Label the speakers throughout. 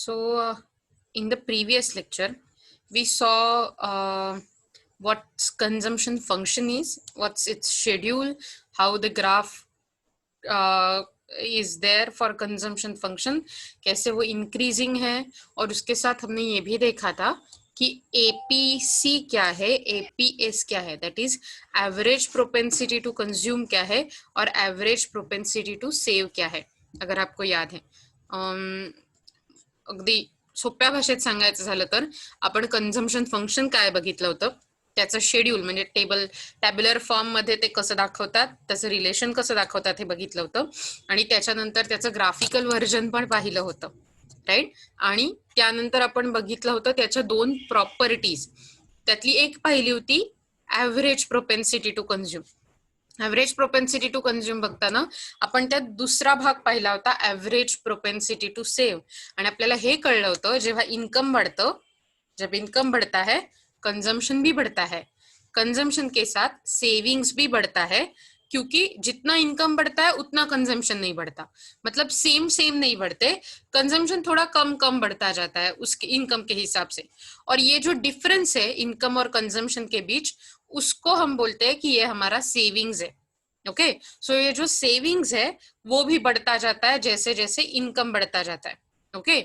Speaker 1: So, in the previous lecture, we saw what consumption function is, what's its schedule, how the graph is there for consumption function, कैसे वो increasing है, और उसके साथ हमने ये भी देखा था कि APC क्या है, APS क्या है, that is average propensity to consume क्या है और average propensity to save क्या है, अगर आपको याद है. अगदी सोप्या भाषेत सांगायचं झालं तर आपण कन्झम्पशन फंक्शन काय बघितलं होतं, त्याचं शेड्यूल म्हणजे टॅब्युलर फॉर्म मध्ये ते कसं दाखवतात, त्याचं रिलेशन कसं दाखवतात हे बघितलं होतं, आणि त्याच्यानंतर त्याचं ग्राफिकल व्हर्जन पण पाहिलं होतं, राईट. आणि त्यानंतर आपण बघितलं होतं त्याच्या दोन प्रॉपर्टीज, त्यातली एक पाहिली होती average propensity to consume. Average propensity to consume बघताना आपण त्यात दुसरा भाग पाहिला होता ऍव्हरेज प्रोपेन्सिटी टू सेव्ह, आणि आपल्याला हे कळलं होतं जेव्हा इन्कम बढ़तं, जब इनकम बढ़ता है कंजम्पशन भी बढ़ता है, कंजम्पशन के साथ सेविंग्स भी बढ़ता है, क्योंकि जितना इनकम बढ़ता है उतना कंजम्पशन नहीं बढ़ता, मतलब सेम सेम नहीं बढ़ते, कंजम्पशन थोड़ा कम कम बढ़ता जाता है उसके इनकम के हिसाब से. और ये जो डिफरेंस है इनकम और कंजम्पशन के बीच, उसको हम बोलते हैं कि ये हमारा सेविंग्स है. ओके, सो ये जो सेविंग्स है वो भी बढ़ता जाता है जैसे जैसे इनकम बढ़ता जाता है. ओके,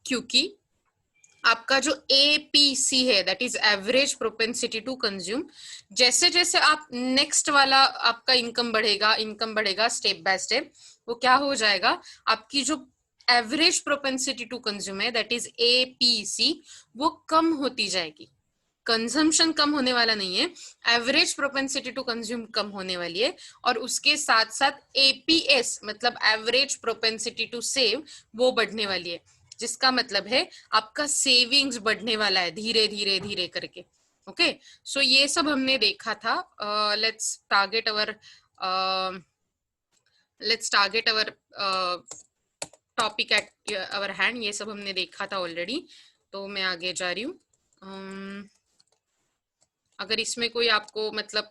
Speaker 1: क्योंकि आपका जो APC है, that is average propensity to consume, जैसे जैसे आप नेक्स्ट वाला आपका इनकम बढ़ेगा स्टेप बाय स्टेप, वो क्या हो जाएगा, आपकी जो एवरेज प्रोपेंसिटी टू कंज्यूम है दैट इज APC, वो कम होती जाएगी. कंजम्पशन कम होने वाला नहीं है, एवरेज प्रोपेंसिटी टू कंज्यूम कम होने वाली है, और उसके साथ साथ APS मतलब एवरेज प्रोपेंसिटी टू सेव वो बढ़ने वाली है, जिसका मतलब है आपका सेविंग्स बढ़ने वाला है धीरे धीरे धीरे करके. ओके, सो ये सब हमने देखा था. Let's target our topic at our hand. ये सब हमने देखा था ऑलरेडी, तो मैं आगे जा रही हूँ. अगर इसमें कोई आपको मतलब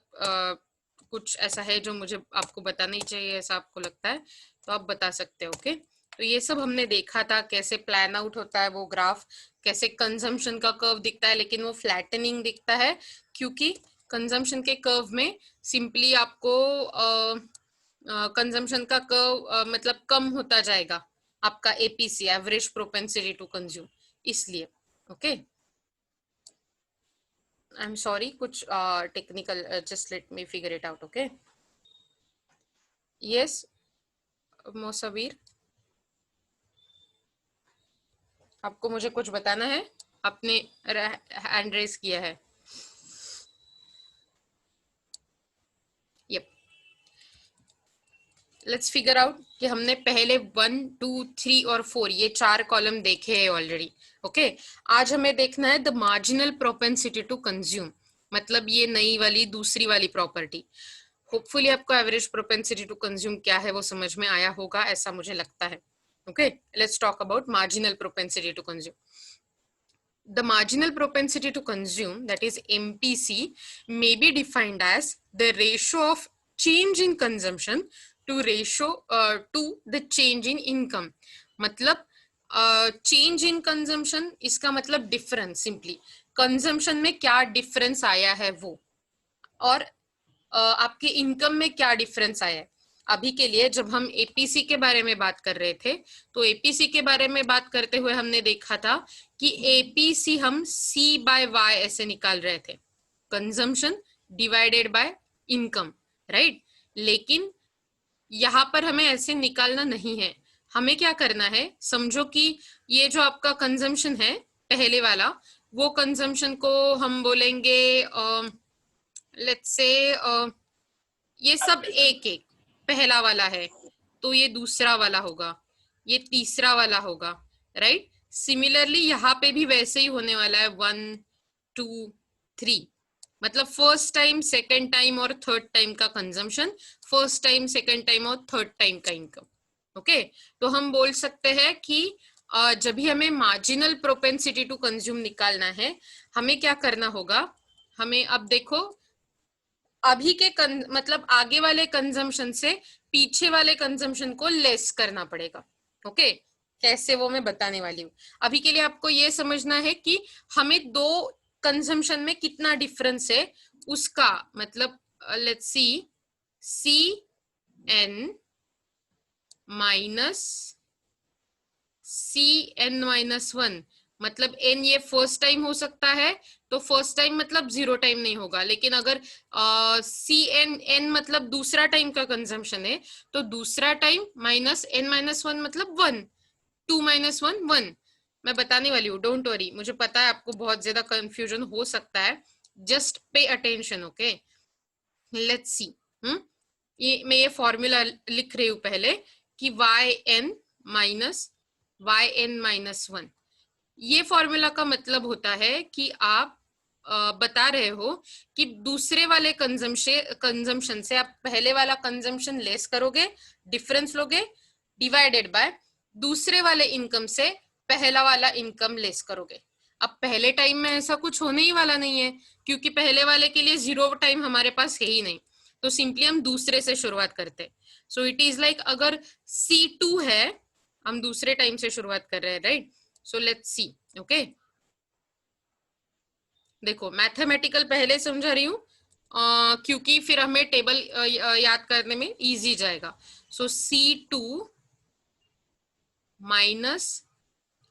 Speaker 1: कुछ ऐसा है जो मुझे आपको बताना ही चाहिए, ऐसा आपको लगता है तो आप बता सकते हो. ओके, तो ये सब हमने देखा था, कैसे प्लान आउट होता है वो ग्राफ, कैसे कंजम्पशन का कर्व दिखता है लेकिन वो फ्लैटनिंग दिखता है, क्योंकि कंजम्पशन के कर्व में सिंपली आपको कंजम्पशन का कर्व मतलब कम होता जाएगा आपका APC, average propensity to consume, इसलिए. ओके, I'm sorry, कुछ technical, just let me figure it out. Okay. Yes, मोसवीर, आपको मुझे कुछ बताना है, आपने हैंड रेस किया है. यप, लेट्स फिगर आउट कि हमने पहले 1, 2, 3 और 4 ये 4 कॉलम देखे हैं ऑलरेडी. ओके, आज हमें देखना है the marginal propensity to consume, मतलब ये नई वाली दूसरी वाली प्रॉपर्टी. होपफुली आपको एवरेज प्रोपेंसिटी टू कंज्यूम क्या है वो समझ में आया होगा, ऐसा मुझे लगता है. Okay, let's talk about marginal propensity to consume. The marginal propensity to consume, that is MPC, may be defined as the ratio of change in consumption to the change in income. मतलब change in consumption, इसका मतलब difference, simply consumption में क्या difference आया है वो, और आपके इनकम में क्या डिफरेंस आया है. अभी के लिए जब हम APC के बारे में बात कर रहे थे, तो APC के बारे में बात करते हुए हमने देखा था कि APC हम C/Y ऐसे निकाल रहे थे, consumption divided by income, right. लेकिन यहाँ पर हमें ऐसे निकालना नहीं है, हमें क्या करना है, समझो कि ये जो आपका कंजम्पशन है पहले वाला, वो कंजम्पशन को हम बोलेंगे लेट्स से ये सब एक एक, पहला वाला है तो ये दूसरा वाला होगा, ये तीसरा वाला होगा, राइट. सिमिलरली यहाँ पे भी वैसे ही होने वाला है 1, 2, 3, मतलब फर्स्ट टाइम, सेकेंड टाइम और थर्ड टाइम का consumption, first time, second time और थर्ड टाइम का इनकम. ओके, तो हम बोल सकते हैं कि जब भी हमें मार्जिनल प्रोपेंसिटी टू कंज्यूम निकालना है, हमें क्या करना होगा, हमें अब देखो अभी के मतलब आगे वाले कंजम्पशन से पीछे वाले कंजम्पशन को लेस करना पड़ेगा. ओके, कैसे वो मैं बताने वाली हूँ। अभी के लिए आपको ये समझना है कि हमें दो कंजम्पशन में कितना डिफरेंस है उसका मतलब let's see CN minus CN-1 मतलब n ये फर्स्ट टाइम हो सकता है, तो फर्स्ट टाइम मतलब 0 टाइम नहीं होगा, लेकिन अगर CN मतलब दूसरा टाइम का कंजम्पशन है तो दूसरा टाइम माइनस N-1 मतलब 1, 2 - 1 1। मैं बताने वाली हूँ, डोंट वरी, मुझे पता है आपको बहुत ज्यादा कंफ्यूजन हो सकता है, just pay attention. Okay, let's सी। ये मैं ये फॉर्मूला लिख रही हूँ पहले कि yn-1, ये फॉर्मूला का मतलब होता है कि आप बता रहे हो कि दूसरे वाले कंजम्पशन से आप पहले वाला कंजम्पशन लेस करोगे, डिफरेंस लोगे, डिवाइडेड बाय दूसरे वाले इनकम से पहला वाला इनकम लेस करोगे। अब पहले टाइम में ऐसा कुछ होने ही वाला नहीं है, क्योंकि पहले वाले के लिए 0 टाइम हमारे पास है ही नहीं, तो सिंपली हम दूसरे से शुरुआत करते हैं। सो इट इज लाइक अगर C2 है, हम दूसरे टाइम से शुरुआत कर रहे हैं, right? So let's see. Okay, देखो मैथमेटिकल पहले समझा रही हूँ क्योंकि फिर हमें टेबल याद करने में इजी जाएगा। सो C2 माइनस,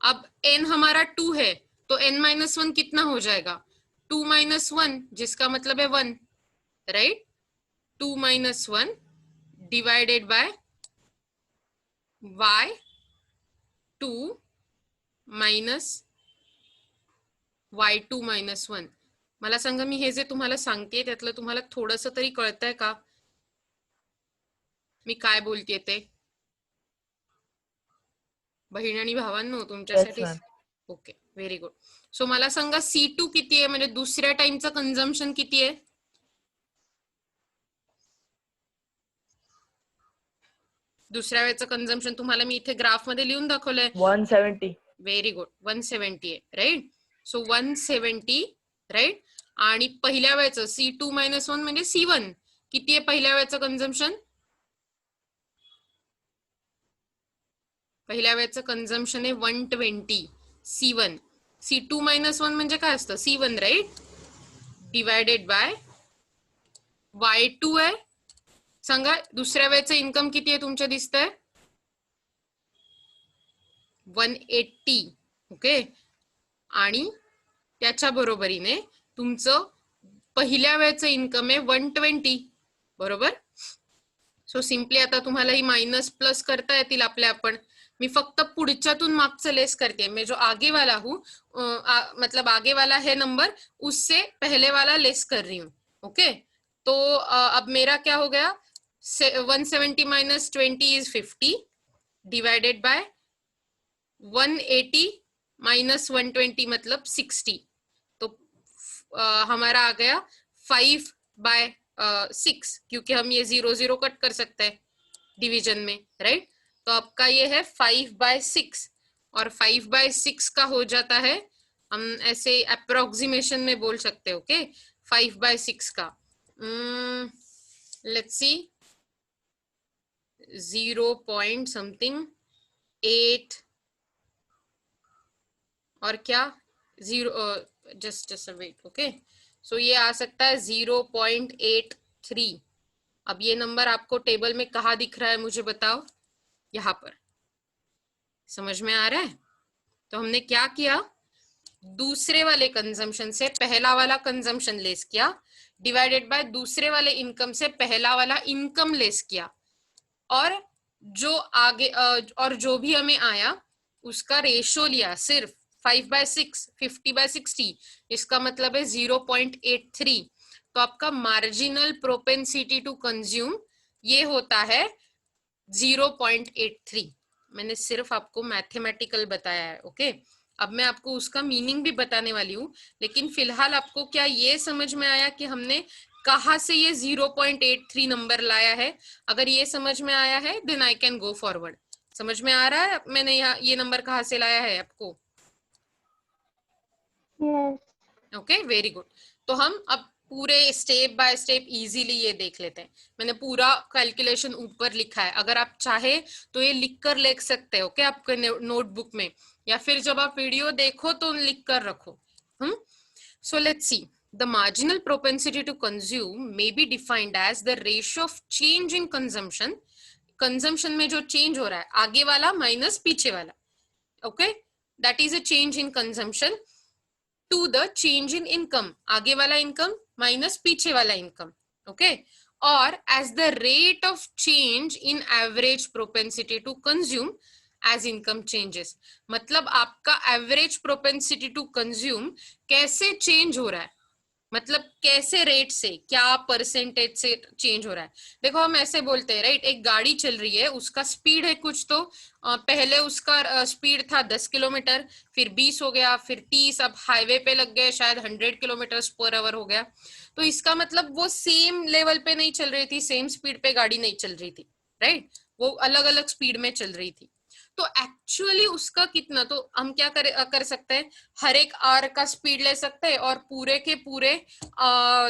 Speaker 1: अब n हमारा 2 है तो n-1 कितना हो जाएगा? 2 - 1 जिसका मतलब है 1, right? 2 - 1 divided by y2 minus y2 - 1। मला सांगा, मी हे जे तुम्हाला सांगते त्यातलं तुम्हाला थोडस तरी कळतंय का मी काय बोलतेय ते? बहीण आणि भावांनो, तुमच्यासाठी ओके, व्हेरी गुड. सो मला सांगा C2 किती आहे, म्हणजे दुसऱ्या टाइमचं कंझम्पशन किती आहे? दुसऱ्या वेळेचं कंझम्पशन तुम्हाला मी इथे ग्राफ मध्ये लिहून दाखवलंय,
Speaker 2: 170.
Speaker 1: व्हेरी गुड, 170 आहे, राईट? सो 170, राईट? आणि पहिल्या वेळेचं C2 - 1 म्हणजे C1 किती आहे? पहिल्या वेळेचं कंझम्पशन, पहिल्या वेळेचं कंझम्पशन आहे 120 C1. C2 - 1 म्हणजे काय असतं? C1, right? Divided by y2 आहे. सांगा दुसऱ्या वेळेचं इन्कम किती आहे तुमच्या दिसतंय? 180. ओके, आणि त्याच्या बरोबरीने तुमचं पहिल्या वेळेचं इन्कम आहे 120, बरोबर? सो सिंपली आता तुम्हाला ही माइनस प्लस करता येतील आपल्या आपण. मी फक्त पुढच्यातून मागचं लेस करते, मैं जो आगे वाला हूँ मतलब आगे वाला है नंबर, उससे पहले वाला लेस कर रही हूँ. ओके, तो अब मेरा क्या हो गया? 170 - 20 इज 50 डिवाइडेड बाय 180 - 120 मतलब 60. तो हमारा आ गया 5/6, क्योंकि हम ये 0 0 कट कर सकते हैं डिवीजन में, राइट? तो आपका ये है 5/6, और 5/6 का हो जाता है, हम ऐसे अप्रोक्सीमेशन में बोल सकते हैं, ओके? 5/6 का लेट्स सी 0 समथिंग 8 और क्या 0, जस्ट वेट, ओके? सो ये आ सकता है 0.83. अब ये नंबर आपको टेबल में कहाँ दिख रहा है मुझे बताओ? यहाँ पर, समझ में आ रहा है? तो हमने क्या किया, दूसरे वाले कंजम्पशन से पहला वाला कंजम्पशन लेस किया, डिवाइडेड बाय दूसरे वाले इनकम से पहला वाला इनकम लेस किया, और जो आगे और जो भी हमें आया उसका रेशो लिया, सिर्फ 5/6, 50/60, इसका मतलब है 0.83. तो आपका मार्जिनल प्रोपेंसिटी टू कंज्यूम ये होता है 0.83. मैंने सिर्फ आपको मैथमेटिकल बताया है, ओके? अब मैं आपको उसका मीनिंग भी बताने वाली हूँ, लेकिन फिलहाल आपको क्या ये समझ में आया कि हमने कहाँ से ये 0.83 नंबर लाया है? अगर ये समझ में आया है then I can go forward. समझ में आ रहा है मैंने यहाँ ये नंबर कहाँ से लाया है आपको?
Speaker 3: Yes.
Speaker 1: Okay, very good. तो हम अब पूरे स्टेप बाय स्टेप इजीली ये देख लेते हैं। मैंने पूरा कैलकुलेशन ऊपर लिखा है, अगर आप चाहे तो ये लिख कर लिख सकते हो क्या आपके नोटबुक में, या फिर जब आप वीडियो देखो तो लिख कर रखो। So let's see, the marginal propensity to consume may be defined as the ratio of change in consumption, consumption में जो चेंज हो रहा है आगे वाला माइनस पीछे वाला, okay, that is a change in consumption to the change in income, आगे वाला इनकम माइनस पीछे वाला इनकम, ओके, और as the rate of change in average propensity to consume as income changes. मतलब आपका एवरेज प्रोपेंसिटी टू कंज्यूम कैसे change हो रहा है, मतलब कैसे रेट से, क्या परसेंटेज से चेंज हो रहा है। देखो हम ऐसे बोलते हैं राइट, एक गाड़ी चल रही है, उसका स्पीड है कुछ, तो पहले उसका स्पीड था 10 किलोमीटर, फिर 20 हो गया, फिर 30, अब हाईवे पे लग गए शायद 100 किलोमीटर पर आवर हो गया। तो इसका मतलब वो सेम लेवल पे नहीं चल रही थी, सेम स्पीड पे गाड़ी नहीं चल रही थी, राइट, वो अलग अलग स्पीड में चल रही थी। तो एक्चुअली उसका कितना, तो हम क्या कर सकते हैं, हर एक आर का स्पीड ले सकते हैं और पूरे के पूरे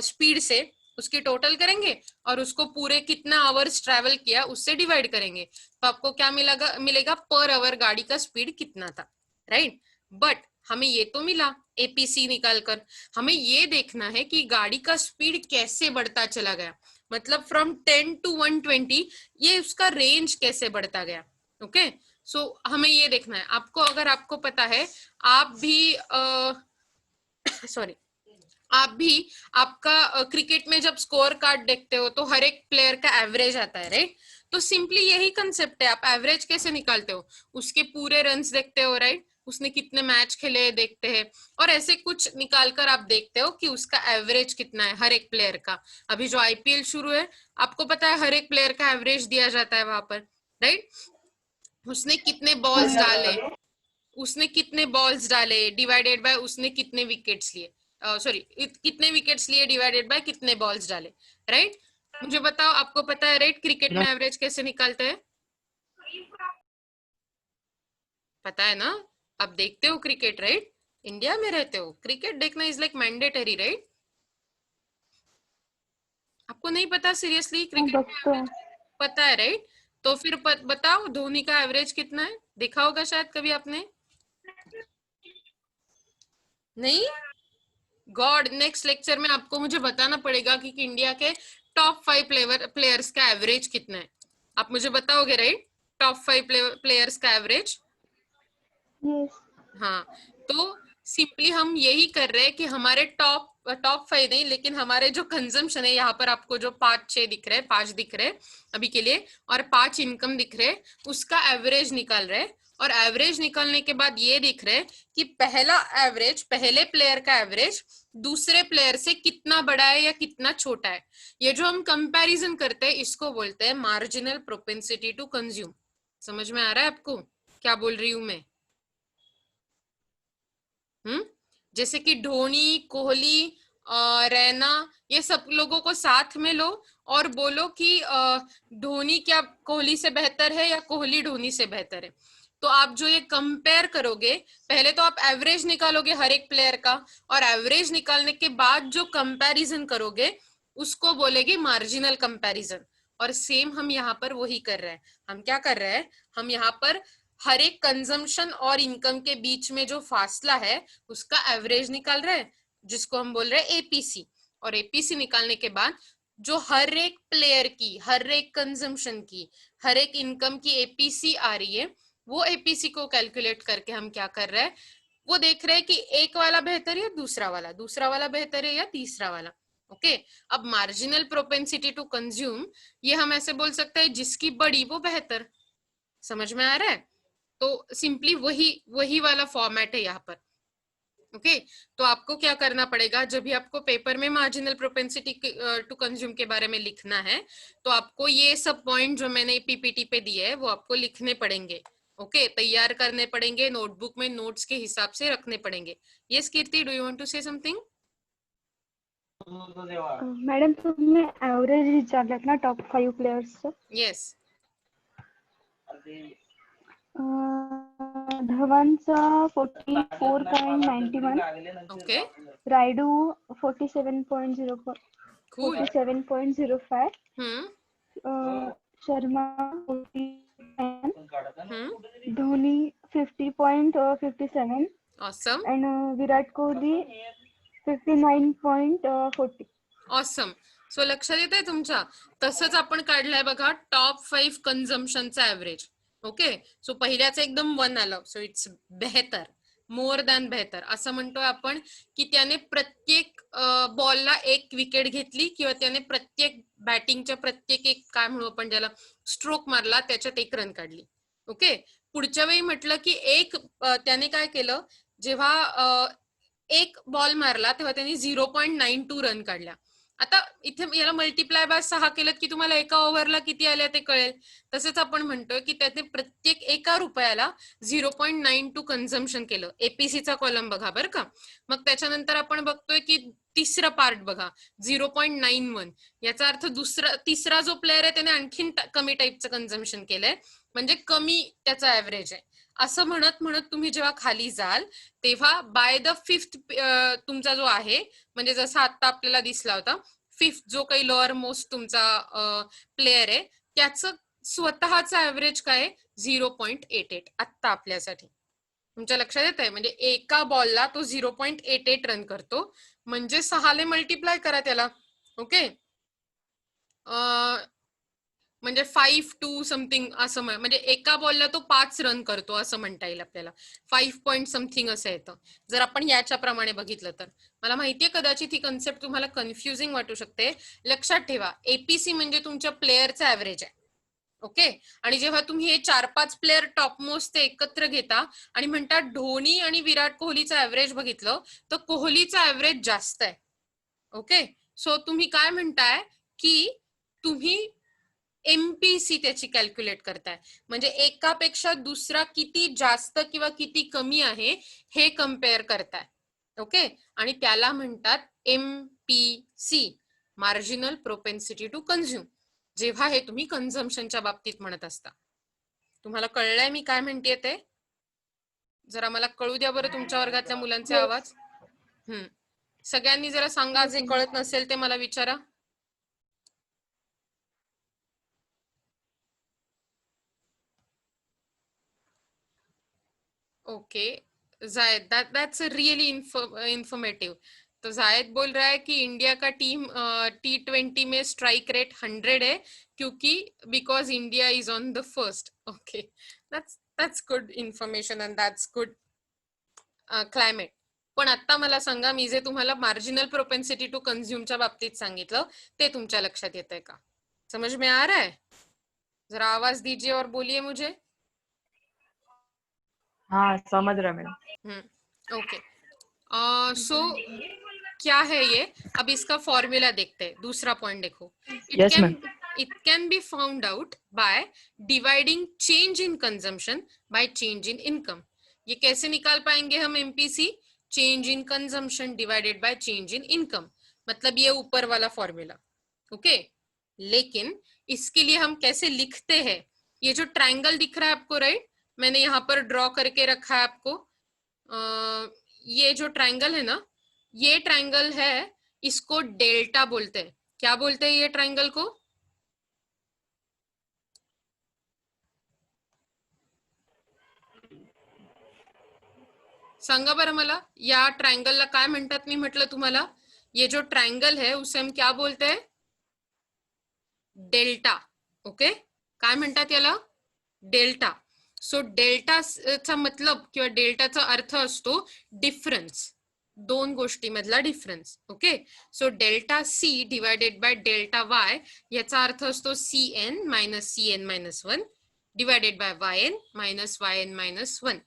Speaker 1: स्पीड से उसकी टोटल करेंगे और उसको पूरे कितना आवर्स ट्रैवल किया उससे डिवाइड करेंगे, तो आपको क्या मिलेगा पर आवर गाड़ी का स्पीड कितना था, राइट। बट हमें ये तो मिला एपीसी निकालकर, हमें ये देखना है कि गाड़ी का स्पीड कैसे बढ़ता चला गया, मतलब फ्रॉम 10 to 120 ये उसका रेंज कैसे बढ़ता गया, ओके। सो हमें ये देखना है, आपको अगर आपको पता है, आप भी सॉरी आप भी आपका क्रिकेट में जब स्कोर कार्ड देखते हो तो हर एक प्लेयर का एवरेज आता है, राइट। तो सिंपली यही कंसेप्ट है, आप एवरेज कैसे निकालते हो, उसके पूरे रन्स देखते हो, राइट, उसने कितने मैच खेले देखते हैं, और ऐसे कुछ निकालकर आप देखते हो कि उसका एवरेज कितना है हर एक प्लेयर का। अभी जो आईपीएल शुरू है, आपको पता है हर एक प्लेयर का एवरेज दिया जाता है वहां पर, राइट। उसने कितने बॉल्स डाले, उसने कितने बॉल्स डाले डिवाइडेड बाय उसने कितने विकेट्स लिए, सॉरी कितने विकेट्स लिए डिवाइडेड बाय कितने बॉल्स डाले, राइट। मुझे बताओ, आपको पता है राइट क्रिकेट में एवरेज कैसे निकालते हैं, पता है ना, आप देखते हो क्रिकेट, राइट, इंडिया में रहते हो, क्रिकेट देखना इज लाइक मैंडेटरी, राइट। आपको नहीं पता सीरियसली क्रिकेट में एवरेज पता है, राइट। तो फिर बताओ धोनी का एवरेज कितना है, देखा होगा शायद कभी आपने, नहीं, गॉड, नेक्स्ट लेक्चर में आपको मुझे बताना पड़ेगा कि इंडिया के टॉप 5 प्लेयर्स का एवरेज कितना है, आप मुझे बताओगे राइट, टॉप 5 प्लेयर्स का एवरेज।
Speaker 2: yes.
Speaker 1: हाँ, तो सिंपली हम यही कर रहे हैं कि हमारे टॉप 5 नहीं, लेकिन हमारे जो कंजम्पशन है, यहाँ पर आपको जो 5-6 दिख रहे हैं, 5 दिख रहे हैं अभी के लिए, और 5 इनकम दिख रहे हैं, उसका एवरेज निकाल रहे हैं। और एवरेज निकालने के बाद ये दिख रहे हैं कि पहला एवरेज, पहले प्लेयर का एवरेज दूसरे प्लेयर से कितना बड़ा है या कितना छोटा है। ये जो हम कंपैरिजन करते हैं इसको बोलते हैं मार्जिनल प्रोपेंसिटी टू कंज्यूम। समझ में आ रहा है आपको क्या बोल रही हूं मैं? जैसे कि धोनी, कोहली, रैना, ये सब लोगों को साथ में लो और बोलो कि धोनी क्या कोहली से बेहतर है या कोहली धोनी से बेहतर है। तो आप जो ये कंपेयर करोगे, पहले तो आप एवरेज निकालोगे हर एक प्लेयर का, और एवरेज निकालने के बाद जो कंपैरिजन करोगे उसको बोलेगे मार्जिनल कंपैरिजन। और सेम हम यहाँ पर वही कर रहे हैं। हम क्या कर रहे हैं, हम यहाँ पर हर एक कंजम्पशन और इनकम के बीच में जो फासला है उसका एवरेज निकाल रहे हैं, जिसको हम बोल रहे हैं एपीसी। और एपीसी निकालने के बाद जो हर एक प्लेयर की, हर एक कंजम्पशन की, हर एक इनकम की एपीसी आ रही है, वो एपीसी को कैलकुलेट करके हम क्या कर रहे हैं, वो देख रहे हैं कि एक वाला बेहतर है या दूसरा वाला, दूसरा वाला बेहतर है या तीसरा वाला, ओके। अब मार्जिनल प्रोपेंसिटी टू कंज्यूम, ये हम ऐसे बोल सकते हैं जिसकी बड़ी वो बेहतर। समझ में आ रहा है? तो सिंपली वही वही वाला फॉर्मेट है यहाँ पर, ओके। तो आपको क्या करना पड़ेगा, जब भी आपको पेपर में मार्जिनल प्रोपेंसिटी टू कंज्यूम के बारे में लिखना है, तो आपको ये सब पॉइंट जो मैंने पीपीटी पे दिए है वो आपको लिखने पड़ेंगे, ओके, तैयार करने पड़ेंगे, नोटबुक में नोट्स के हिसाब से रखने पड़ेंगे। Yes Kirti, do you want to say something?
Speaker 2: Madam तुम्ही एव्हरेज विचारलात ना टॉप 5 प्लेयर्सचं?
Speaker 1: यस।
Speaker 2: धवनचा 44.91,
Speaker 1: ओके,
Speaker 2: Raidu 47.04,
Speaker 1: Cool.
Speaker 2: 47.05.
Speaker 1: हम्म.
Speaker 2: Sharma 49.
Speaker 1: हम्म.
Speaker 2: Dhoni 50.57.
Speaker 1: Awesome.
Speaker 2: And Virat Kohli 59.40.
Speaker 1: Awesome. So लक्षात येत आहे तुमच्या. तसंच आपण काढलाय बघा टॉप 5 कन्झम्पशनचा ऍव्हरेज. ओके. सो पहिल्याचं एकदम 1 आलं. सो इट्स बेहतर, मोर दॅन बेहतर. असं म्हणतोय आपण की त्याने प्रत्येक बॉलला 1 विकेट घेतली किंवा त्याने प्रत्येक बॅटिंगच्या प्रत्येक एक काय म्हणू आपण ज्याला स्ट्रोक मारला त्याच्यात 1 रन काढली. ओके. पुढच्या वेळी म्हटलं की त्याने काय केलं, जेव्हा 1 बॉल मारला तेव्हा त्यांनी 0.92 रन काढल्या. आता इथे याला मल्टिप्लाय बाय 6 केलं की तुम्हाला एका ओव्हरला किती आल्या ते कळेल. तसंच आपण म्हणतोय की त्याने प्रत्येक एका रुपयाला 0.92 कन्झम्पशन केलं. एपीसीचा कॉलम बघा बरं का. मग त्याच्यानंतर आपण बघतोय की तिसरं पार्ट बघा 0.91. याचा अर्थ तिसरा जो प्लेअर आहे त्याने आणखीन कमी टाईपचं कन्झम्पशन केलंय, म्हणजे कमी त्याचा ऍव्हरेज आहे. असं म्हणत म्हणत तुम्ही जेव्हा खाली जाल तेव्हा बाय द 5th तुमचा जो आहे, म्हणजे जसा आता आपल्याला दिसला होता 5th जो काही लोअर मोस्ट तुमचा प्लेअर आहे त्याचं स्वतःचा ऍव्हरेज काय 0.88 आत्ता आपल्यासाठी. तुमच्या लक्षात येत आहे. म्हणजे एका बॉलला तो 0.88 रन करतो, म्हणजे 6 ने मल्टिप्लाय करा त्याला. ओके. म्हणजे 5 to समथिंग असं, म्हणजे एका बॉलला तो 5 रन करतो असं म्हणता येईल आपल्याला. 5 पॉईंट समथिंग असं येतं जर आपण याच्या प्रमाणे बघितलं तर. मला माहितीये कदाचित ही कन्सेप्ट तुम्हाला कन्फ्युजिंग वाटू शकते. लक्षात ठेवा एपीसी म्हणजे तुमच्या प्लेअरचा ऍव्हरेज आहे. ओके. आणि जेव्हा तुम्ही हे 4-5 प्लेअर टॉप मोस्ट ते एकत्र घेता आणि म्हणतात धोनी आणि विराट कोहलीचा ऍव्हरेज बघितलं तर कोहलीचा ऍव्हरेज जास्त आहे. ओके. सो तुम्ही काय म्हणताय की तुम्ही एमपीसी त्याची कॅल्क्युलेट करताय, म्हणजे एकापेक्षा दुसरा किती जास्त किंवा किती कमी आहे हे कम्पेअर करताय. ओके. आणि त्याला म्हणतात MPC, marginal propensity to consume, जेव्हा हे तुम्ही कन्झम्पशनच्या बाबतीत म्हणत असता. तुम्हाला कळलंय मी काय म्हणतेय ते? जरा मला कळू द्या बरं तुमच्या वर्गातल्या मुलांचे आवाज. सगळ्यांनी जरा सांगा, जे कळत नसेल ते मला विचारा. ओके. जायद, दैट्स रियली इंफॉर्मेटिव. तो जायद बोल रहा है कि इंडिया का टीम T20 में स्ट्राइक रेट 100 है क्योंकि because India is on the first. Okay, that's good information and that's good climate. पण आता मला सांगा, मी जे तुम्हाला मार्जिनल प्रोपेन्सिटी टू कन्झ्युमच्या बाबतीत सांगितलं ते तुमच्या लक्षात येत आहे का? समझ में आ रहा है? जरा आवाज दीजिए और बोलिए मुझे.
Speaker 3: हाँ समझ रहा मैडम.
Speaker 1: ओके. सो क्या है ये, अब इसका फॉर्मूला देखते हैं. दूसरा पॉइंट देखो.
Speaker 3: Yes, ma'am.
Speaker 1: It can be found out by dividing change in consumption by change in income. ये कैसे निकाल पाएंगे हम MPC? Change in consumption divided by change in income, मतलब ये ऊपर वाला फॉर्मूला. ओके. लेकिन इसके लिए हम कैसे लिखते हैं? ये जो ट्रायंगल दिख रहा है आपको, राइट, मैंने यहाँ पर ड्रॉ करके रखा है आपको. ये जो ट्रायंगल है ना, ये ट्रायंगल है, इसको डेल्टा बोलते हैं. क्या बोलते हैं ये ट्रायंगल को? सांगा बरं मला, या ट्रायंगलला काय म्हणतात? मी म्हटलं तुम्हाला, ये जो ट्रायंगल है उसे हम क्या बोलते हैं? डेल्टा. ओके. काय म्हणतात याला? डेल्टा. सो डेल्टाचा मतलब किंवा डेल्टाचा अर्थ असतो डिफरन्स, दोन गोष्टीमधला difference. Okay. So delta C divided by delta Y याचा अर्थ असतो CN minus CN minus 1 divided by YN minus YN minus 1.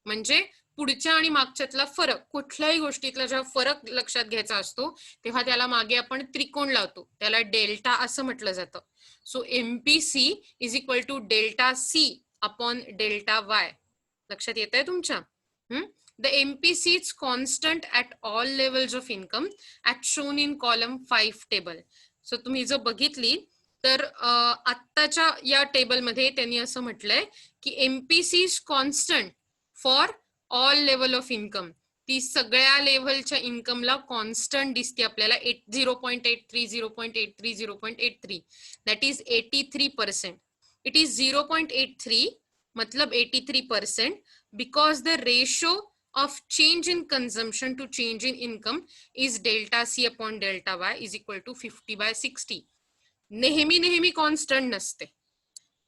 Speaker 1: म्हणजे पुढच्या आणि मागच्यातला फरक, कुठल्याही गोष्टीतला जेव्हा फरक लक्षात घ्यायचा असतो तेव्हा त्याला मागे आपण त्रिकोण लावतो, त्याला डेल्टा असं म्हटलं जातं. So MPC is equal to delta C upon delta Y. लक्षात येत आहे तुमच्या? The MPC is constant at all levels of income as shown in column 5 table. So तुम्ही जर बघितली तर आत्ताच्या या टेबलमध्ये त्यांनी असं म्हटलंय की MPC is constant for all level of income. ती सगळ्या लेव्हलच्या इन्कमला कॉन्स्टंट दिसते आपल्याला 0.83 0.83 0.83 दॅट इज 83%. इट इज 0.83 मतलब 83% because the ratio of change in consumption to change in income is delta C upon delta Y is equal to 50/60. नेहमी constant नसते,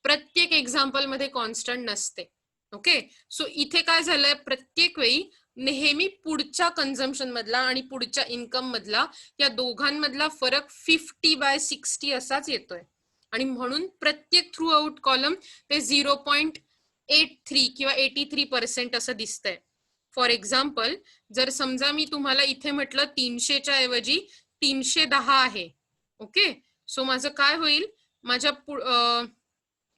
Speaker 1: प्रत्येक example मध्ये constant नसते. ओके, सो इथे काय झालंय, प्रत्येक वेळी नेहमी पुढच्या कन्झम्पशन मधला आणि पुढच्या इन्कम मधला या दोघांमधला फरक 50/60 असाच येतोय. आणि म्हणून प्रत्येक थ्रू आउट कॉलम ते 0.83 किंवा 83% असं दिसतंय. फॉर एक्झाम्पल, जर समजा मी तुम्हाला इथे म्हटलं 300च्या ऐवजी 310 आहे. ओके, सो माझं काय होईल, माझ्या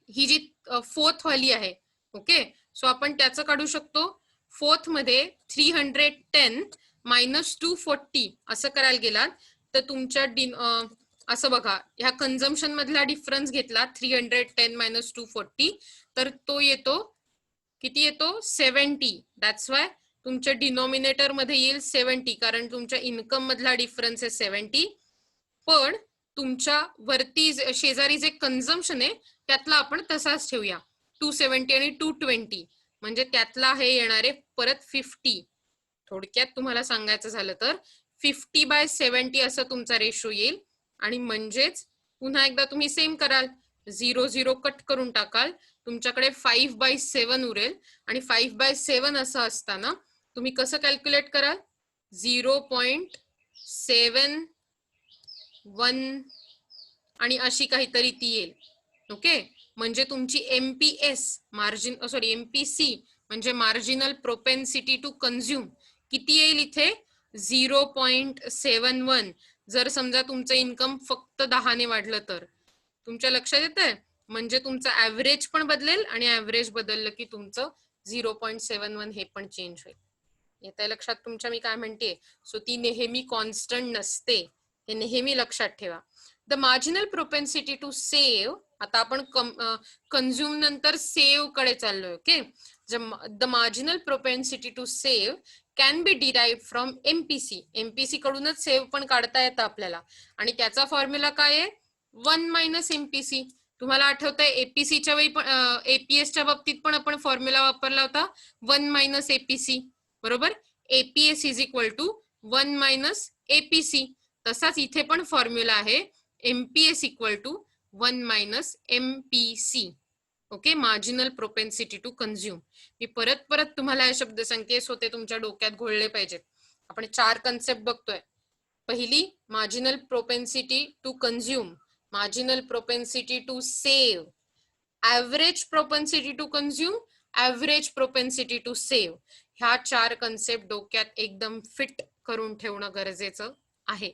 Speaker 1: ही जी फोर्थ वाली आहे. ओके, सो आपण त्याचं काढू शकतो. फोर्थ मध्ये 310 मायनस 240 असं करायला गेलात तर तुमच्या असं बघा, ह्या कन्झम्पशन मधला डिफरन्स घेतला 310 मायनस 240 तर तो येतो किती येतो 70. दॅट्स वाय तुमच्या डिनॉमिनेटर मध्ये येईल 70 कारण तुमच्या इन्कम मधला डिफरन्स आहे 70. पण तुमच्या वरती शेजारी जे कन्झम्पशन आहे त्यातला आपण तसाच ठेवूया 270 आणि 220 म्हणजे त्यातला हे येणारे परत 50. थोडक्यात तुम्हाला सांगायचं झालं तर 50/70 असं तुमचा रेशो येईल. आणि म्हणजेच पुन्हा एकदा तुम्ही सेम कराल, 0 कट करून टाकाल, तुमच्याकडे 5/7 उरेल. आणि 5/7 असं असताना तुम्ही कसं कॅल्क्युलेट कराल, 0.71 आणि अशी काहीतरी ती येईल. ओके, म्हणजे तुमची MPS MPC म्हणजे मार्जिनल प्रोपेन्सिटी टू कन्झ्युम किती येईल इथे 0.71. जर समजा तुमचं इन्कम फक्त 10 ने वाढलं तर तुमच्या लक्षात येतंय, म्हणजे तुमचं ऍव्हरेज पण बदलेल आणि ऍव्हरेज बदललं की तुमचं 0.71 हे पण चेंज होईल. येतंय लक्षात तुमच्या मी काय म्हणते. सो ती नेहमी कॉन्स्टंट नसते, हे नेहमी लक्षात ठेवा. The marginal propensity to save, आता आपण कन्झ्युम नंतर सेव्ह कडे चाललोय. Okay, the marginal propensity to save can be derive from MPC. MPC कडूनच सेव्ह पण काढता येतं आपल्याला. आणि त्याचा फॉर्म्युला काय आहे 1 - MPC. तुम्हाला आठवतंय APCच्या वेळी पण APSच्या बाबतीत पण आपण फॉर्म्युला वापरला होता 1 - APC बरोबर. APS is equal to 1 - APC. तसाच इथे पण फॉर्म्युला आहे MPS equal to 1 - MPC. Okay, marginal propensity to consume. मी परत तुम्हाला हे शब्द संकेत होते तुमच्या डोक्यात घोळले पाहिजेत. आपण 4 कन्सेप्ट बघतोय. पहिली marginal propensity to consume, marginal propensity to save, average propensity to consume, average propensity to save. ह्या 4 कन्सेप्ट डोक्यात एकदम फिट करून ठेवणं गरजेचं आहे.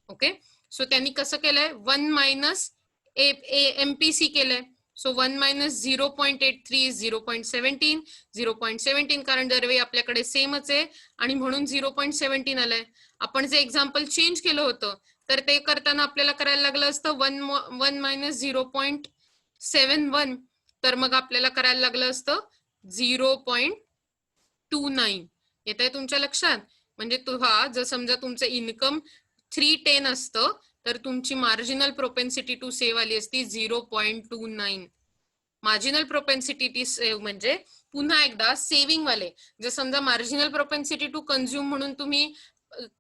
Speaker 1: ओके, सो त्यांनी कसं केलंय 1 - MPC केलंय. सो 1 - 0.83 इज 0.17. 0.17 कारण दरवेळी आपल्याकडे सेमच आहे आणि म्हणून 0.17 आलंय. आपण जे एक्झाम्पल चेंज केलं होतं तर ते करताना आपल्याला करायला लागलं असतं 1 - 0.71 तर मग आपल्याला करायला लागलं असतं 0.29. येत आहे तुमच्या लक्षात. म्हणजे जर समजा तुमचं इन्कम 310 असतं तर तुमची मार्जिनल प्रोपेन्सिटी टू सेव्ह आली असती 0.29. मार्जिनल प्रोपेन्सिटी टू सेव्ह म्हणजे पुन्हा एकदा सेव्हिंग वाले. जर समजा मार्जिनल प्रोपेन्सिटी टू कन्झ्युम म्हणून तुम्ही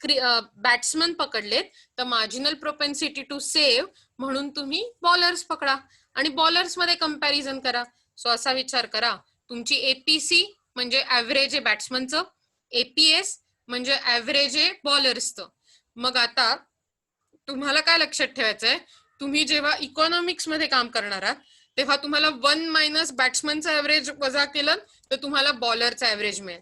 Speaker 1: बॅट्समन पकडलेत तर मार्जिनल प्रोपेन्सिटी टू सेव्ह म्हणून तुम्ही बॉलर्स पकडा आणि बॉलर्स मध्ये कंपॅरिझन करा. सो असा विचार करा, तुमची APC म्हणजे ऍव्हरेज आहे बॅट्समनचं, APS म्हणजे ऍव्हरेज आहे बॉलर्सचं. मग आता तुम्हाला काय लक्षात ठेवायचंय, तुम्ही जेव्हा इकॉनॉमिक्स मध्ये काम करणार आहात तेव्हा तुम्हाला 1 - बॅट्समनचा ऍव्हरेज वजा केलं तर तुम्हाला बॉलरचा ऍव्हरेज मिळेल.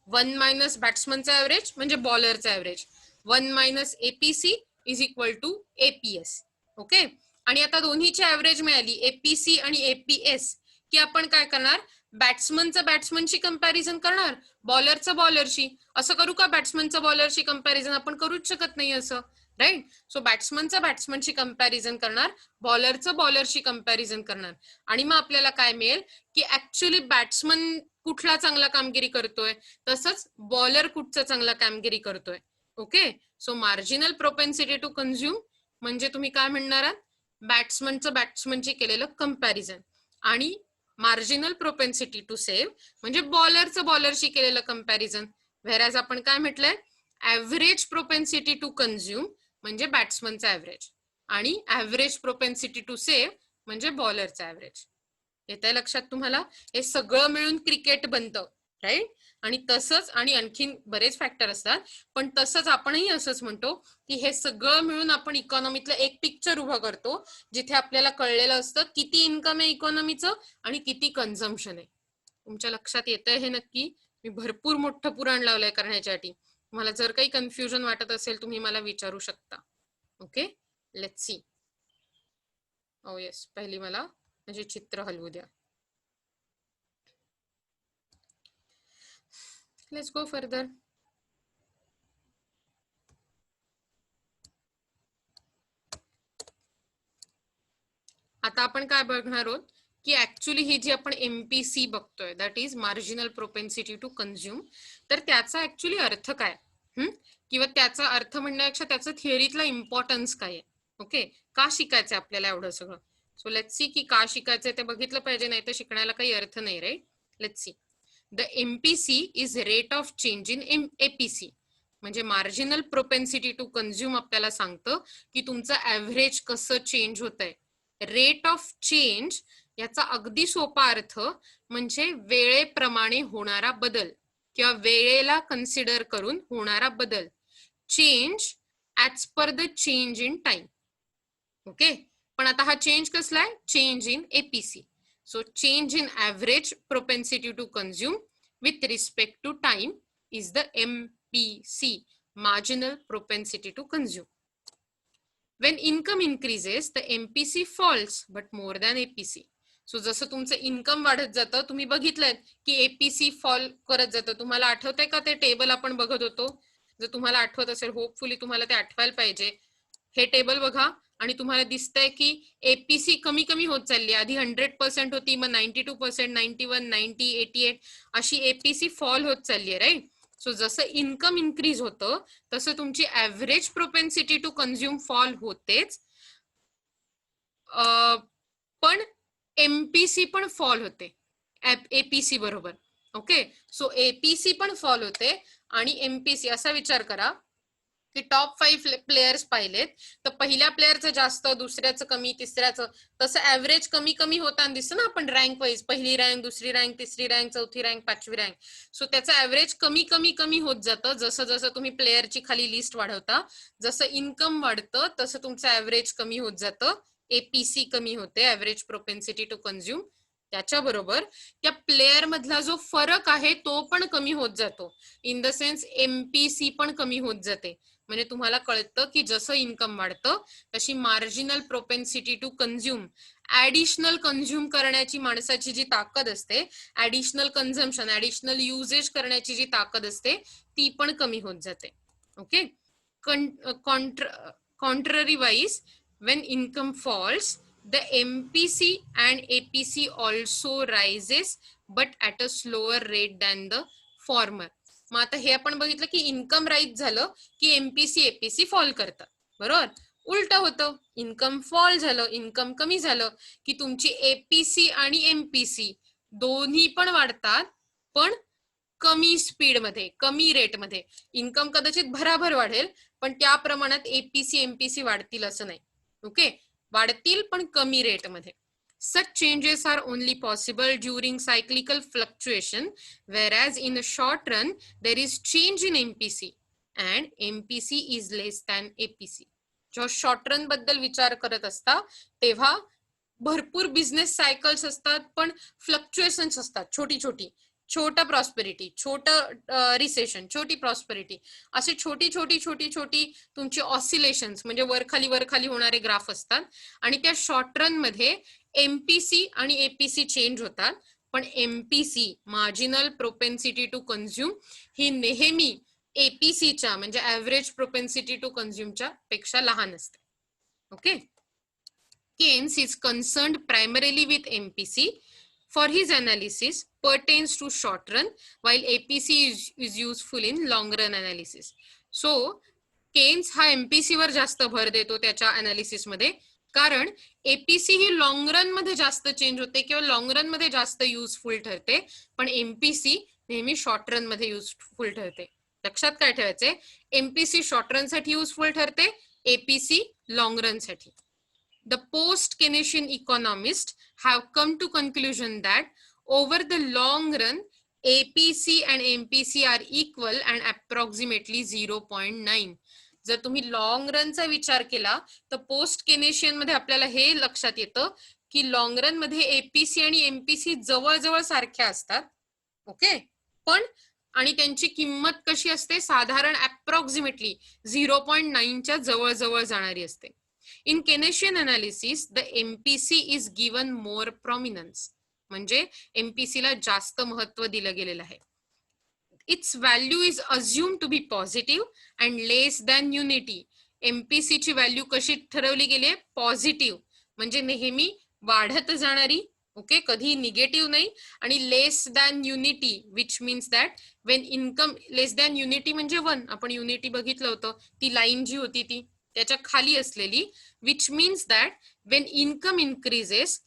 Speaker 1: 1 - बॅट्समनचा ऍव्हरेज म्हणजे बॉलरचा average. 1 - APC is equal to APS. Okay, आणि आता दोन्हीची ऍव्हरेज मिळाली APC आणि APS की आपण काय करणार, बॅट्समनचं बॅट्समनशी कंपॅरिझन करणार, बॉलरचं बॉलरशी. असं करू का बॅट्समनचं बॉलरशी कंपॅरिझन? आपण करूच शकत नाही असं, राईट. सो बॅट्समनचं बॅट्समनशी कंपॅरिझन करणार, बॉलरचं बॉलरशी कंपॅरिझन करणार आणि मग आपल्याला काय मिळेल की ऍक्च्युअली बॅट्समन कुठला चांगला कामगिरी करतोय, तसंच बॉलर कुठचं चांगला कामगिरी करतोय. Okay, so marginal propensity to consume म्हणजे तुम्ही काय म्हणणार आहात, बॅट्समनची केलेलं कंपॅरिझन. आणि मार्जिनल प्रोपेन्सिटी टू सेव्ह म्हणजे बॉलरशी केलेलं कंपॅरिझन. व्हेरॅज आपण काय म्हटलंय, ऍव्हरेज प्रोपेन्सिटी टू कन्झ्युम म्हणजे बॅट्समनचा ऍव्हरेज आणि ऍव्हरेज प्रोपेन्सिटी टू सेव्ह म्हणजे बॉलरचा ऍव्हरेज. येतंय लक्षात तुम्हाला? हे सगळं मिळून क्रिकेट बनतं, राईट? आणि तसंच आणि आणखीन बरेच फॅक्टर असतात, पण तसंच आपणही असंच म्हणतो की हे सगळं मिळून आपण इकॉनॉमीतलं एक पिक्चर उभं करतो, जिथे आपल्याला कळलेलं असतं किती इन्कम आहे इकॉनॉमीचं आणि किती कन्झम्पशन आहे. तुमच्या लक्षात येतंय हे नक्की? मी भरपूर मोठं पुराण लावलंय करण्यासाठी. तुम्हाला जर काही कन्फ्युजन वाटत असेल तुम्ही मला विचारू शकता. Okay, let's see. Oh yes, पहिली मला म्हणजे चित्र हलवू द्या. Let's go further. आता आपण काय बघणार आहोत की ऍक्च्युली ही जी आपण MPC बघतोय, that is marginal propensity to consume, तर त्याचा ऍक्च्युली अर्थ काय, किंवा त्याचा अर्थ म्हणण्यापेक्षा त्याचं थिअरीतला इम्पॉर्टन्स काय आहे. ओके, का शिकायचं आपल्याला एवढं सगळं. सो लेट्स सी की का शिकायचं ते बघितलं पाहिजे, नाही तर शिकण्याला काही अर्थ नाही, right? Let's see. The MPC is rate of change in APC म्हणजे मार्जिनल प्रोपेन्सिटी टू कन्झ्युम आपल्याला सांगतं की तुमचं ऍव्हरेज कसं चेंज होतंय. रेट ऑफ चेंज याचा अगदी सोपा अर्थ म्हणजे वेळेप्रमाणे होणारा बदल किंवा वेळेला कन्सिडर करून होणारा बदल. Change as per the change in time. Okay, पण आता हा चेंज कसला आहे, change in APC. So change in average propensity to consume with respect to time is the MPC, marginal propensity to consume. When income increases, the MPC falls, but more than APC. सो जसं तुमचं income वाढत जातं, तुम्ही बघितलंय की APC fall करत जातं. तुम्हाला आठवतंय का ते टेबल आपण बघत होतो? जर तुम्हाला आठवत असेल, होपफुली तुम्हाला ते आठवायला पाहिजे. हे टेबल बघा आणि तुम्हाला दिसतंय की APC कमी कमी होत चालली. आधी 100% होती, मग 92%, 91, 90, 88 अशी APC फॉल होत चालली आहे, राईट? सो जसं इन्कम इन्क्रीज होतं तसं तुमची average propensity to consume fall होतेच, पण MPC पण फॉल होते APC बरोबर. ओके, सो APC पण फॉल होते आणि MPC. असा विचार करा की टॉप 5 प्लेयर्स पाहिलेत तर पहिल्या प्लेयरचं जास्त, दुसऱ्याचं कमी, तिसऱ्याचं, तसं ऍव्हरेज कमी कमी होताना दिसतं ना आपण रँक वाईज, पहिली रँक, दुसरी रँक, तिसरी रँक, चौथी रँक, पाचवी रँक. सो त्याचं ऍव्हरेज कमी कमी कमी होत जातं जसं जसं तुम्ही प्लेयरची खाली लिस्ट वाढवता. जसं इन्कम वाढतं तसं तुमचं ऍव्हरेज कमी होत जातं, APC कमी होते, ऍव्हरेज प्रोपेन्सिटी टू कन्झ्युम. त्याच्याबरोबर त्या प्लेयर मधला जो फरक आहे तो पण कमी होत जातो, इन द सेन्स MPC पण कमी होत जाते. म्हणजे तुम्हाला कळतं की जसं इन्कम वाढतं तशी marginal propensity to consume, additional consume करण्याची माणसाची जी ताकद असते, ऍडिशनल कन्झम्पशन, ऍडिशनल युजेज करण्याची जी ताकद असते ती पण कमी होत जाते. Okay, contrary wise, when income falls, the MPC and APC also rises, but at a slower rate than the former. मग आता हे आपण बघितलं की इन्कम राईज झालं की MPC APC फॉल करतात, बरोबर? उलट होतं, इन्कम फॉल झालं, इन्कम कमी झालं की तुमची APC आणि MPC दोन्ही पण वाढतात, पण कमी स्पीड मध्ये, कमी रेट मध्ये. इन्कम कदाचित भराभर वाढेल पण त्या प्रमाणात APC MPC वाढतील असं नाही. ओके, वाढतील पण कमी रेट मध्ये. Such changes are only possible during cyclical fluctuation, whereas in a short run there is change in MPC and MPC is less than APC. जेव्हा शॉर्ट रन बद्दल विचार करत असता तेव्हा भरपूर बिझनेस सायकल्स असतात, पण फ्लक्च्युएशन्स असतात, छोटी छोटी, छोटा प्रॉस्पेरिटी, छोटं रिसेशन, छोटी प्रॉस्पेरिटी, असे छोटी छोटी छोटी छोटी तुमची ऑसिलेशन्स म्हणजे वरखाली होणारे ग्राफ असतात. आणि त्या शॉर्ट रन मध्ये MPC आणि APC चेंज होतात, पण MPC marginal propensity to consume ही नेहमी APCच्या म्हणजे ऍव्हरेज प्रोपेन्सिटी टू कन्झ्युमच्या पेक्षा लहान असते. Okay, Keynes is concerned primarily with MPC. For his analysis, pertains to short run while APC is useful in long run analysis. So Keynes हा MPC वर जास्त भर देतो त्याच्या अनालिसिस मध्ये, कारण एपीसी ही लॉंग रन मध्ये जास्त चेंज होते किंवा लॉंग रन मध्ये जास्त युजफुल ठरते, पण एमपीसी नेहमी शॉर्ट रन मध्ये युजफुल ठरते. लक्षात काय ठेवायचंय, एमपीसी शॉर्ट रन साठी युजफुल ठरते, एपीसी लॉंग रन साठी. The post-Keynesian economists have come to conclusion that over the long run, APC and MPC are equal and approximately 0.9. जर तुम्ही लॉंग रनचा विचार केला तर पोस्ट केनेशियन मध्ये आपल्याला हे लक्षात येतं की लॉंग रन मध्ये एपीसी आणि एमपीसी जवळजवळ सारख्या असतात. ओके, पण आणि त्यांची किंमत कशी असते, साधारण अप्रॉक्सिमेटली 0.9 च्या जवळजवळ जाणारी असते. In Keynesian analysis, the MPC is given more prominence. म्हणजे MPC ला जास्त महत्व दिलं गेलेलं आहे. Its value is assumed to be positive and less than unity. MPC ची व्हॅल्यू कशी ठरवली गेली आहे, पॉझिटिव्ह, म्हणजे नेहमी वाढत जाणारी. ओके, कधी निगेटिव्ह नाही. आणि less than unity, which means that when income less than unity म्हणजे 1. आपण युनिटी बघितलं होतं, ती लाईन जी होती ती त्याच्या खाली असलेली, which means that when income increases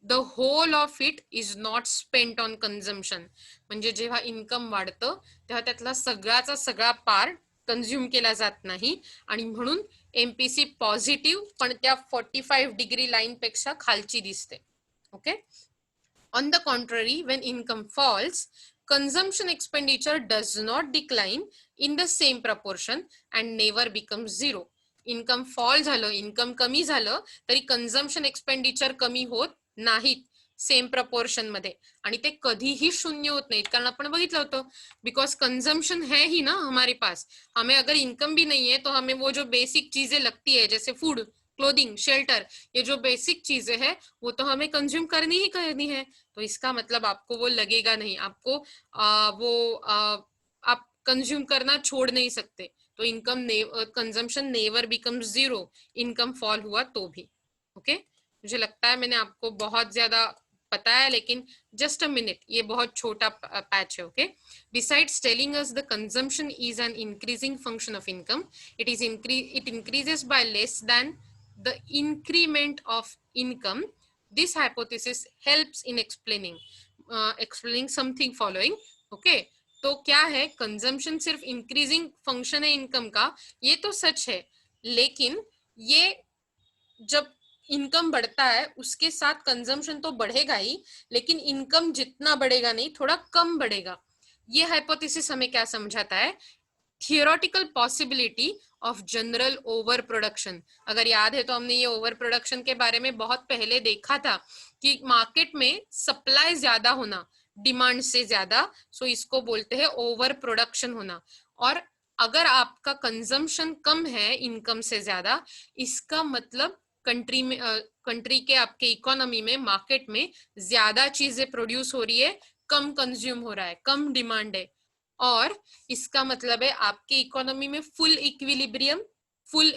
Speaker 1: the whole of it is not spent on consumption. म्हणजे जेव्हा इन्कम वाढतं तेव्हा त्यातला सगळाचा सगळा पार्ट कन्झ्युम केला जात नाही, आणि म्हणून एमपीसी पॉझिटिव्ह पण त्या 45 डिग्री लाईन पेक्षा खालची दिसते. Okay, on the contrary, when income falls, consumption expenditure does not decline in the same proportion and never becomes zero. Income fall झालं, इन्कम कमी झालं तरी कन्झम्पशन एक्सपेंडिचर कमी होत नाहीत सेम प्रपोर्शन मध्ये, आणि ते कधीही शून्य होत नाहीत, कारण आपण बघितलं होतं बिकॉज कंजम्पशन है ही ना हमारे पास. हमें अगर इनकम भी नहीं है तो हमें वो जो बेसिक चीजें लगती है जैसे फूड, क्लोथिंग, शेल्टर, ये जो बेसिक चीजें हैं वो तो हमें कंज्यूम करनी ही करनी है. तो इसका मतलब आपको वो लगेगा नहीं, आपको आप कंज्यूम करना छोड़ नहीं सकते. तो income consumption never becomes zero, income fall हुआ तो भी. ओके, मुझे लगता है मैंने आपको बहुत ज्यादा बताया, लेकिन जस्ट अ मिनट, ये बहुत छोटा पैच है. Okay, besides telling us the consumption is an increasing function of income, it increases by less than the increment of income. This hypothesis helps in explaining something following. Okay, तो क्या है, consumption सिर्फ increasing function है income का, ये तो सच है, लेकिन ये जब इनकम बढ़ता है उसके साथ कंजम्पशन तो बढ़ेगा ही, लेकिन इनकम जितना बढ़ेगा नहीं, थोड़ा कम बढ़ेगा. ये हाइपोथेसिस हमें क्या समझाता है, theoretical possibility of general over production. अगर याद है तो हमने ये ओवर प्रोडक्शन के बारे में बहुत पहले देखा था कि मार्केट में सप्लाई ज्यादा होना डिमांड से ज्यादा, सो इसको बोलते हैं ओवर प्रोडक्शन होना. और अगर आपका कंजम्पशन कम है इनकम से ज्यादा, इसका मतलब कंट्री के आपके इकोनॉमी में, मार्केट में ज्यादा चीजें प्रोड्यूस हो रही है, कम कंज्यूम हो रहा है, कम डिमांड है, और इसका मतलब है आपके इकोनॉमी में फुल इक्विलिब्रियम, फुल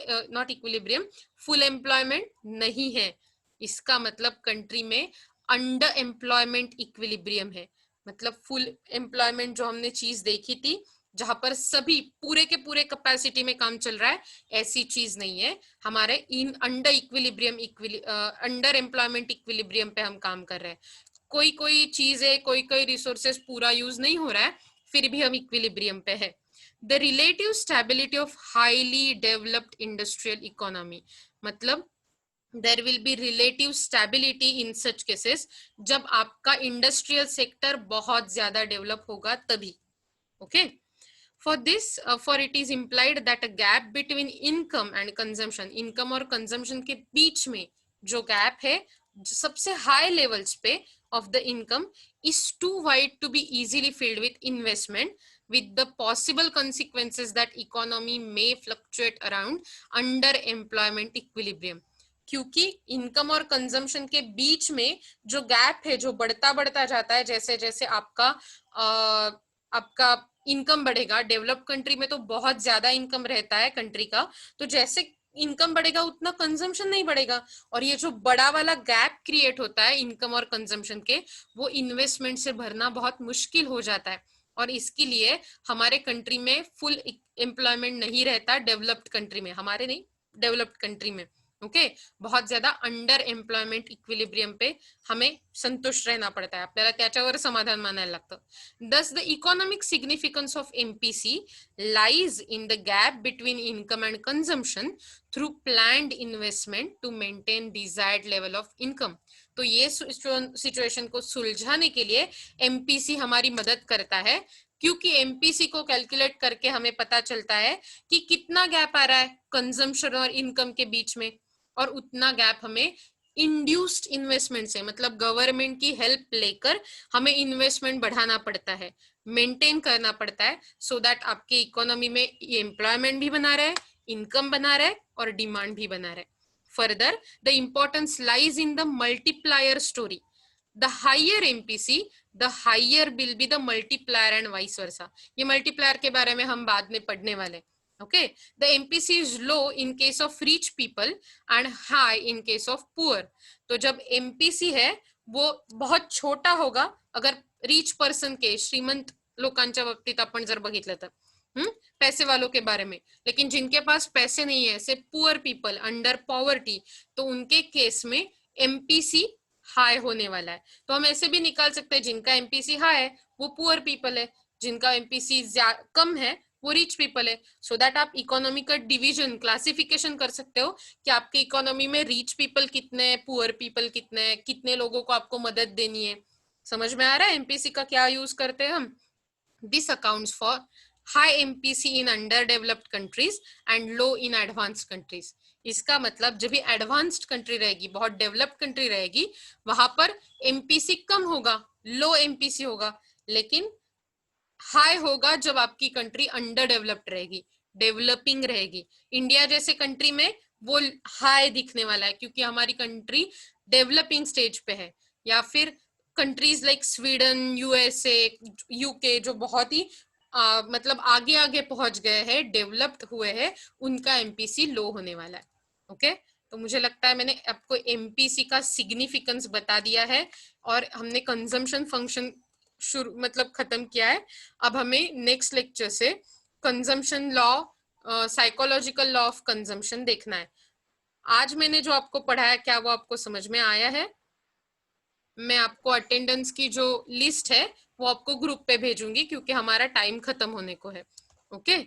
Speaker 1: एम्प्लॉयमेंट नहीं है. इसका मतलब कंट्री में अंडर एम्प्लॉयमेंट इक्विलिब्रियम है. मतलब फुल एम्प्लॉयमेंट जो हमने चीज देखी थी जहां पर सभी पूरे के पूरे कैपेसिटी में काम चल रहा है, ऐसी चीज नहीं है. हमारे इन अंडर एम्प्लॉयमेंट इक्विलिब्रियम पे हम काम कर रहे हैं. कोई चीज है, कोई रिसोर्सेस पूरा यूज नहीं हो रहा है, फिर भी हम इक्विलिब्रियम पे है. The relative stability of highly developed industrial economy, मतलब there will be relative stability in such cases जब आपका इंडस्ट्रियल सेक्टर बहुत ज्यादा डेवलप होगा तभी. Okay, for this for it is implied that a gap between income and consumption, income और consumption के बीच में जो गैप है सबसे हाई लेवल्स पे of the income is too wide to be easily filled with investment, with the possible consequences that economy may fluctuate around under employment equilibrium. क्योंकि income और consumption के बीच में जो गैप है, जो बढ़ता जाता है, जैसे जैसे आपका इनकम बढ़ेगा, डेवलप्ड कंट्री में तो बहुत ज्यादा इनकम रहता है कंट्री का, तो जैसे इनकम बढ़ेगा उतना कंजम्पशन नहीं बढ़ेगा, और ये जो बड़ा वाला गैप क्रिएट होता है इनकम और कंजम्पशन के, वो इन्वेस्टमेंट से भरना बहुत मुश्किल हो जाता है, और इसके लिए हमारे कंट्री में फुल एम्प्लॉयमेंट नहीं रहता, डेवलप्ड कंट्री में, हमारे नहीं, डेवलप्ड कंट्री में, ओके बहुत ज्यादा अंडर एम्प्लॉयमेंट इक्विलिब्रियम पे हमें संतुष्ट रहना पडता है, आपल्याला त्याच्यावर समाधान मानायला लागतं. Thus the economic significance of MPC lies in the gap between income and consumption through planned investment to maintain desired level of income. तो ये सिचुएशन को सुलझाने के लिए MPC हमारी मदद करता है, क्योंकि MPC को कैलकुलेट करके हमें पता चलता है कि कितना गैप आ रहा है कंजम्पशन और इनकम के बीच में, और उतना गैप हमें इंड्यूस्ड इन्वेस्टमेंट से, मतलब गवर्नमेंट की हेल्प लेकर हमें इन्वेस्टमेंट बढ़ाना पड़ता है, मेंटेन करना पड़ता है, सो दैट आपके इकोनॉमी में एम्प्लॉयमेंट भी बना रहे, इनकम बना रहे और डिमांड भी बना रहे. Further the importance lies in the multiplier story. The higher MPC, the higher will be the multiplier and vice versa. ये मल्टीप्लायर के बारे में हम बाद में पढ़ने वाले. Okay, the MPC is low in case of rich people and high in case of poor. तो जब MPC है वो बहुत छोटा होगा अगर रिच पर्सन के, श्रीमंत लोकांच्या बाबतीत आपण जर बघितलं तर पैसे वालों के बारे में, लेकिन जिनके पास पैसे नहीं है, से पुअर पीपल अंडर पॉवर्टी, तो उनके केस में MPC हाई होने वाला है. तो हम ऐसे भी निकाल सकते हैं जिनका MPC हाई है वो पुअर पीपल है, जिनका MPC कम है वो रिच पीपल है. सो दैट आप इकोनॉमी का डिवीजन, क्लासिफिकेशन कर सकते हो कि आपके इकोनॉमी में रिच पीपल कितने हैं, पुअर पीपल कितने हैं, कितने लोगों को आपको मदद देनी है. समझ में आ रहा है MPC का क्या यूज करते हैं हम. This accounts for high MPC in under developed countries and low in advanced countries. इसका मतलब जब भी एडवांस्ड कंट्री रहेगी, बहुत डेवलप्ड कंट्री रहेगी, वहां पर MPC कम होगा, लो MPC होगा, लेकिन हाई होगा जब आपकी कंट्री अंडर डेवलप्ड रहेगी, डेवलपिंग रहेगी. इंडिया जैसे कंट्री में वो हाई दिखने वाला है क्योंकि हमारी कंट्री डेवलपिंग स्टेज पे है, या फिर countries like Sweden, USA, UK जो बहुत ही मतलब आगे आगे पहुंच गए हैं, डेवलप्ड हुए हैं, उनका MPC लो होने वाला है. ओके तो मुझे लगता है मैंने आपको MPC का सिग्निफिकेंस बता दिया है, और हमने कंजम्पशन फंक्शन शुरू मतलब खत्म किया है. अब हमें नेक्स्ट लेक्चर से consumption law, psychological law of consumption देखना है. आज मैंने जो आपको पढ़ाया क्या वो आपको समझ में आया है? मैं आपको अटेंडेंस की जो लिस्ट है वो आपको ग्रुप पे भेजूंगी क्योंकि हमारा टाइम खत्म होने को है. ओके